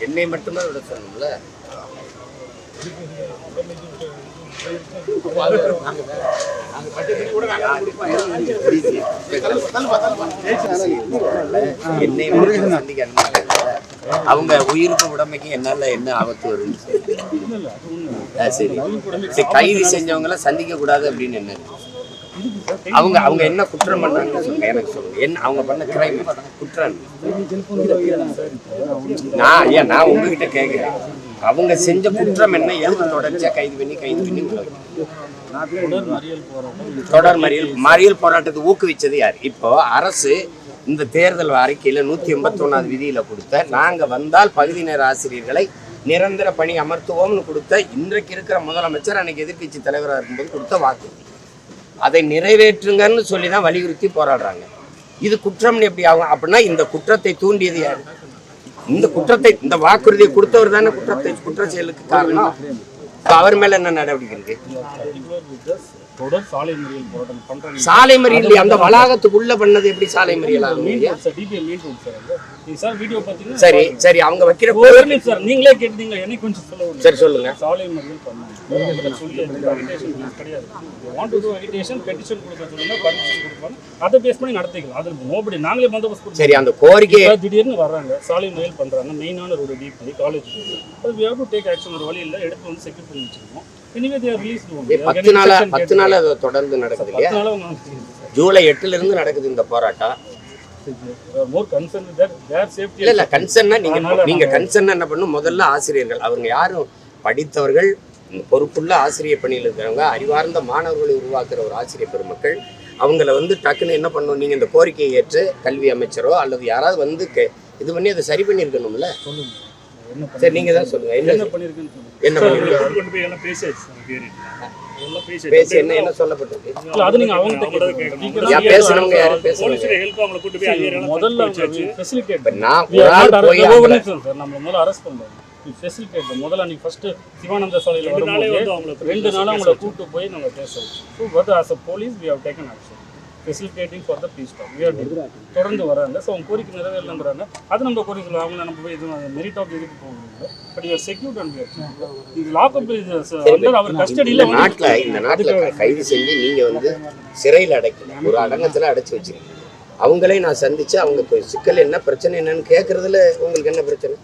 என்னை மட்டும்தான் விட சொல்லணும்ல. என்னை மட்டும் சந்திக்க அவங்க உயிருக்கு உடமைக்கு என்னால என்ன ஆபத்து வரும்? சரி, கைது செஞ்சவங்க எல்லாம் சந்திக்க கூடாது அப்படின்னு என்ன? அவங்க அவங்க என்ன குற்றம் பண்ணாங்கன்னு சொல்லுங்க, எனக்கு சொல்லுங்க. என்ன அவங்க பண்ண கிரைம் குற்றம்? நான் உங்ககிட்ட கேட்கிறேன், அவங்க செஞ்ச குற்றம் என்ன? எதுக்கு தொடர்ச்சியா கைது பண்ணி தொடர் மறியல் போராட்டத்தை ஊக்குவிச்சது யார்? இப்போ அரசு இந்த தேர்தல் அறிக்கையில 181வது விதியில கொடுத்த நாங்க வந்தால் பகுதி நேர ஆசிரியர்களை நிரந்தர பணி அமர்த்துவோம்னு கொடுத்த இன்றைக்கு இருக்கிற முதலமைச்சர் அன்னைக்கு எதிர்கட்சி தலைவராக இருக்கும்போது கொடுத்த வாக்குறுதி, அதை நிறைவேற்றுங்கன்னு சொல்லி தான் வலியுறுத்தி போராடுறாங்க. இது குற்றம்னு எப்படி ஆகும்? அப்படின்னா இந்த குற்றத்தை தூண்டியது யார்? இந்த வாக்குறுதியை கொடுத்தவர் தானே குற்ற செயலுக்கு காரணம். அவர் மேல என்ன நடவடிக்கை இருக்கு? சாலை மறியல் அந்த வளாகத்துக்குள்ள பண்ணது எப்படி சாலை மறியல் ஆகும்? சரி சரி, அவங்க வைக்கிற நீங்களே கேட்டீங்க, என்னை கொஞ்சம் சொல்லுங்க. சரி சொல்லுங்க. சாலை மறியல் பண்ணாங்க, அதை பேஸ் பண்ணி நடத்திக்கலாம். அது நோபடி நாங்களே பந்தோபஸ்து. சரி, அந்த கோரிக்கை திடீர்னு வர்றாங்க, சாலை மறியல் பண்றாங்க, மெயினான ஒரு டிபி காலேஜ், அது we have to take action. ஒரு வழி இல்லை, எடுத்து வந்து செக்யூர் பண்ணி வச்சிருக்கோம். Anyway, they are released. 10 நாள் அது தொடர்ந்து நடக்குது இல்லையா? ஜூலை 8ல இருந்து நடக்குது இந்த போராட்டம். இல்ல கன்சர்னா நீங்க கன்சர்ன் என்ன பண்ணும்? முதல்ல ஆசிரியர்கள், அவங்க யாரும் படித்தவர்கள், பொறுப்புள்ள ஆசிரியர் பணியில் இருக்கிறவங்க, அறிவார்ந்த மாணவர்களை உருவாக்குற ஒரு ஆசிரியர் பெருமக்கள், அவங்கள வந்து டக்குன்னு என்ன பண்ணணும்? நீங்க இந்த கோரிக்கையை ஏற்று கல்வி அமைச்சரோ அல்லது யாராவது வந்து இது பண்ணி அதை சரி பண்ணியிருக்கணும்ல. சரி, நீங்க தான் சொல்லுங்க, என்ன பண்ணிருக்கீங்க? பேசி என்ன சொல்லப்பட்டிருக்கு? அது நீங்க அவங்க பேசுனவங்க யாரு? பேசுனவங்க முதல்ல ஃபெசிலிட்டேட் நான் போய் நம்ம முதல்ல அரெஸ்ட் பண்றோம். ஃபெசிலிட்டேட் முதல்ல நீ ஃபர்ஸ்ட் சிவானந்த சாலையில் வரும்போது 2 நாள் அவங்களை கூட்டு போய் நம்ம பேசுவோம். So but as a police we have taken action facilitating for the peace talk. We are தொடர்ந்து வராங்க. ஸோ அவங்க கோரிக்கை நிறைவேறலங்கிறாங்க. அது நம்ம கோரிக்கை அவங்கள நம்ம போய் எதுவும் மெரிட் ஆஃப் இதுக்கு போகணும். But you are secured and இது லாக் அப் அண்டர் அவர் கஸ்டடியில். இந்த நாட்டில் கைது செஞ்சு நீங்கள் வந்து சிறையில் அடைக்கல, ஒரு அடங்கத்தில் அடைச்சி வச்சிருக்கீங்க. அவங்களே நான் சந்திச்சு அவங்க சிக்கல் என்ன பிரச்சனை என்னன்னு கேட்கறதுல உங்களுக்கு என்ன பிரச்சனை?